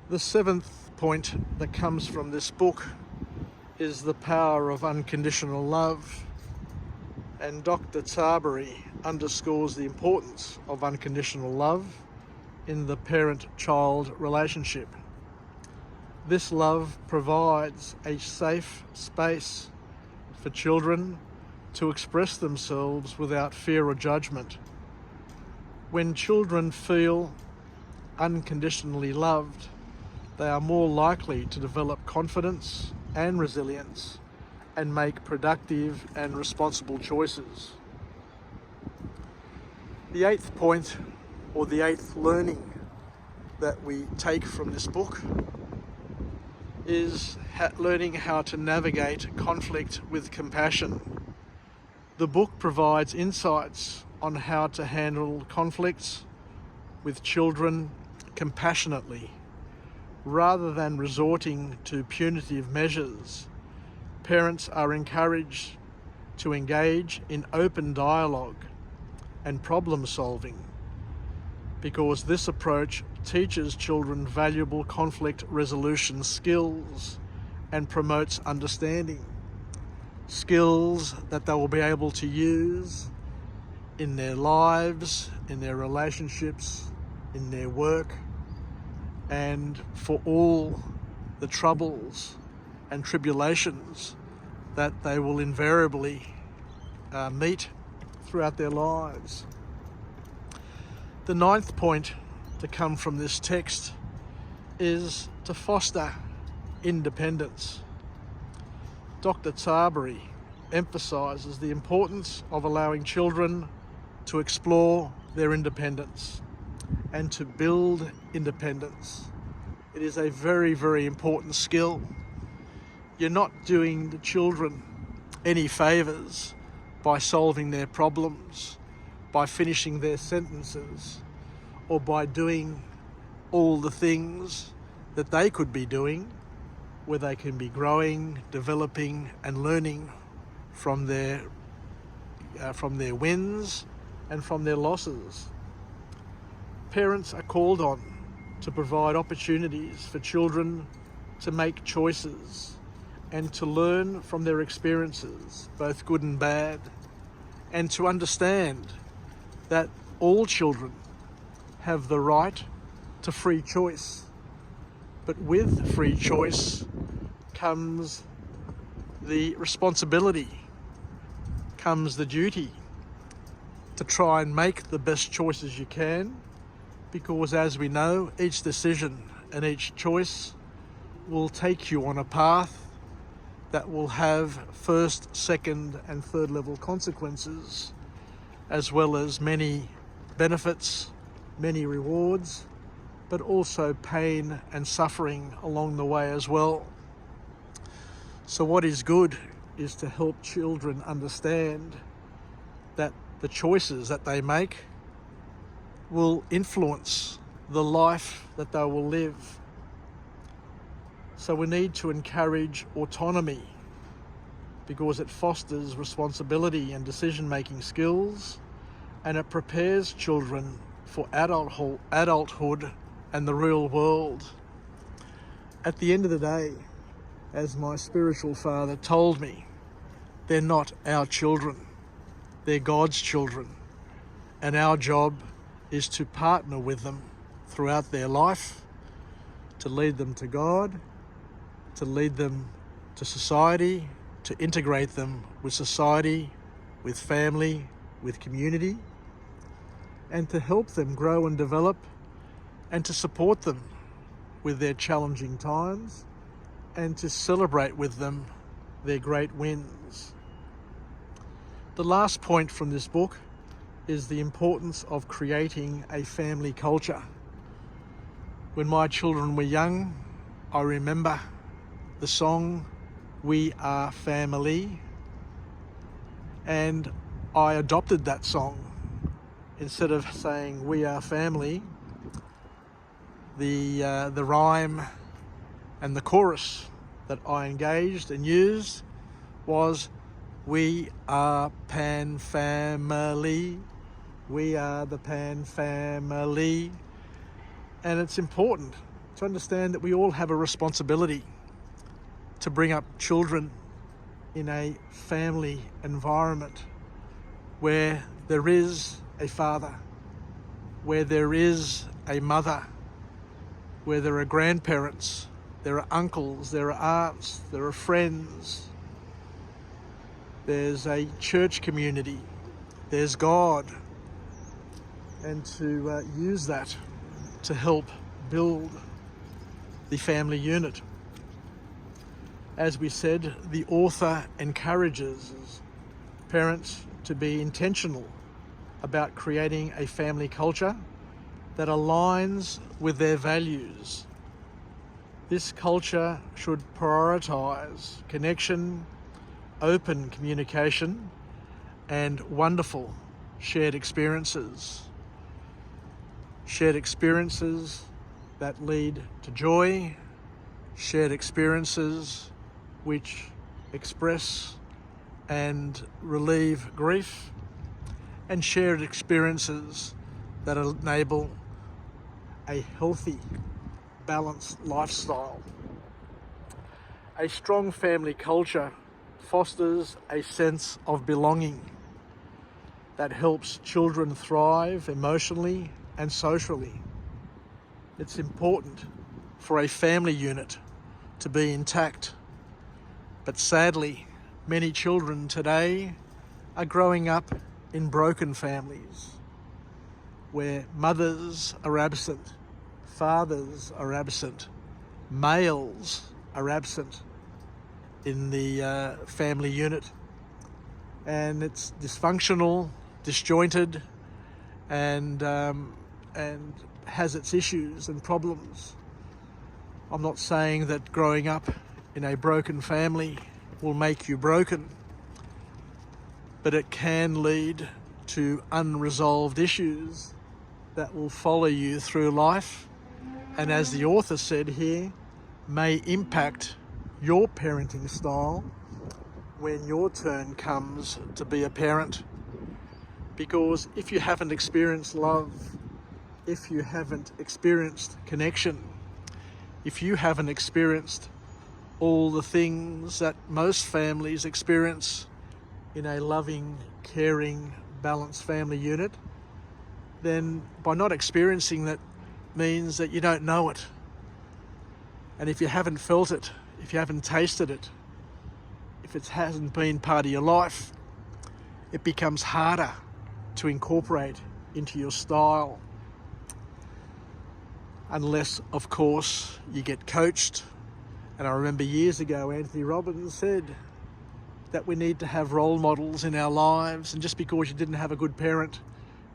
The seventh point that comes from this book is the power of unconditional love. And Dr. Tsabary underscores the importance of unconditional love in the parent-child relationship. This love provides a safe space for children to express themselves without fear or judgment. When children feel unconditionally loved, they are more likely to develop confidence and resilience and make productive and responsible choices. The eighth point, or the eighth learning that we take from this book, is learning how to navigate conflict with compassion. The book provides insights on how to handle conflicts with children compassionately, rather than resorting to punitive measures. Parents are encouraged to engage in open dialogue and problem solving, because this approach teaches children valuable conflict resolution skills and promotes understanding. Skills that they will be able to use in their lives, in their relationships, in their work, and for all the troubles and tribulations that they will invariably meet throughout their lives. The ninth point to come from this text is to foster independence. Dr. Tsabary emphasises the importance of allowing children to explore their independence and to build independence. It is a very, very important skill. You're not doing the children any favours by solving their problems, by finishing their sentences, or by doing all the things that they could be doing, where they can be growing, developing and learning from their wins and from their losses. Parents are called on to provide opportunities for children to make choices and to learn from their experiences, both good and bad, and to understand that all children have the right to free choice. But with free choice comes the responsibility, comes the duty to try and make the best choices you can, because as we know, each decision and each choice will take you on a path that will have first, second and third level consequences, as well as many benefits, many rewards, but also pain and suffering along the way as well. So what is good is to help children understand that the choices that they make will influence the life that they will live. So we need to encourage autonomy, because it fosters responsibility and decision-making skills, and it prepares children for adulthood and the real world. At the end of the day, as my spiritual father told me, they're not our children, they're God's children, and our job is to partner with them throughout their life, to lead them to God, to lead them to society, to integrate them with society, with family, with community, and to help them grow and develop, and to support them with their challenging times, and to celebrate with them their great wins. The last point from this book is the importance of creating a family culture. When my children were young, I remember the song "We Are Family," and I adopted that song. Instead of saying "We Are Family," the rhyme and the chorus that I engaged and used was "We are Pan Family, we are the Pan Family." And it's important to understand that we all have a responsibility to bring up children in a family environment where there is a father, where there is a mother, where there are grandparents, there are uncles, there are aunts, there are friends, there's a church community, there's God, and to use that to help build the family unit. As we said, the author encourages parents to be intentional about creating a family culture that aligns with their values. This culture should prioritise connection, open communication, and wonderful shared experiences. Shared experiences that lead to joy, shared experiences which express and relieve grief, and shared experiences that enable a healthy, balanced lifestyle. A strong family culture fosters a sense of belonging that helps children thrive emotionally and socially. It's important for a family unit to be intact, but sadly, many children today are growing up in broken families where mothers are absent, fathers are absent, males are absent in the family unit, and it's dysfunctional, disjointed, and has its issues and problems. I'm not saying that growing up in a broken family will make you broken, but it can lead to unresolved issues that will follow you through life, and as the author said here, may impact your parenting style when your turn comes to be a parent. Because if you haven't experienced love, if you haven't experienced connection, if you haven't experienced all the things that most families experience in a loving, caring, balanced family unit, then by not experiencing that means that you don't know it. And if you haven't felt it, if you haven't tasted it, if it hasn't been part of your life, it becomes harder to incorporate into your style. Unless, of course, you get coached. And I remember years ago, Anthony Robbins said that we need to have role models in our lives. And just because you didn't have a good parent,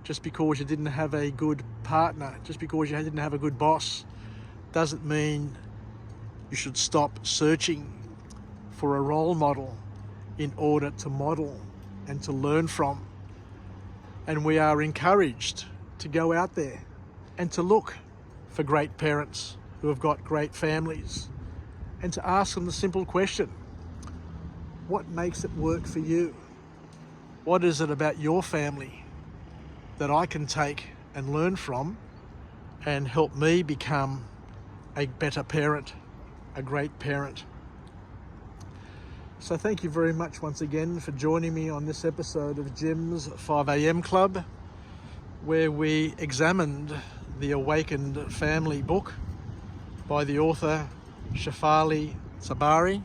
just because you didn't have a good partner, just because you didn't have a good boss, doesn't mean you should stop searching for a role model in order to model and to learn from. And we are encouraged to go out there and to look for great parents who have got great families, and to ask them the simple question: what makes it work for you? What is it about your family that I can take and learn from and help me become a better parent, a great parent? So thank you very much once again for joining me on this episode of Jim's 5am Club, where we examined the Awakened Family book by the author Shefali Tsabary,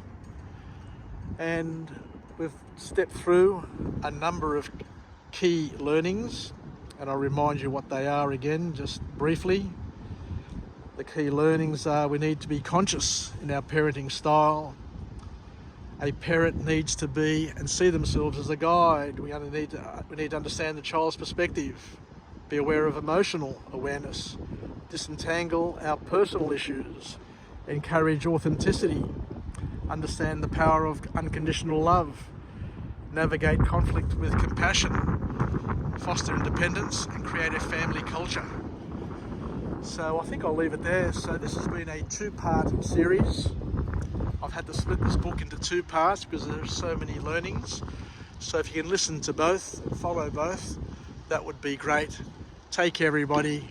and we've stepped through a number of key learnings, and I'll remind you what they are again just briefly. The key learnings are: we need to be conscious in our parenting style. A parent needs to be and see themselves as a guide. We need to understand the child's perspective, be aware of emotional awareness, disentangle our personal issues, encourage authenticity, understand the power of unconditional love, navigate conflict with compassion, foster independence, and create a family culture. So I think I'll leave it there. So this has been a two-part series. I've had to split this book into two parts because there are so many learnings. So if you can listen to both, follow both, that would be great. Take care, everybody.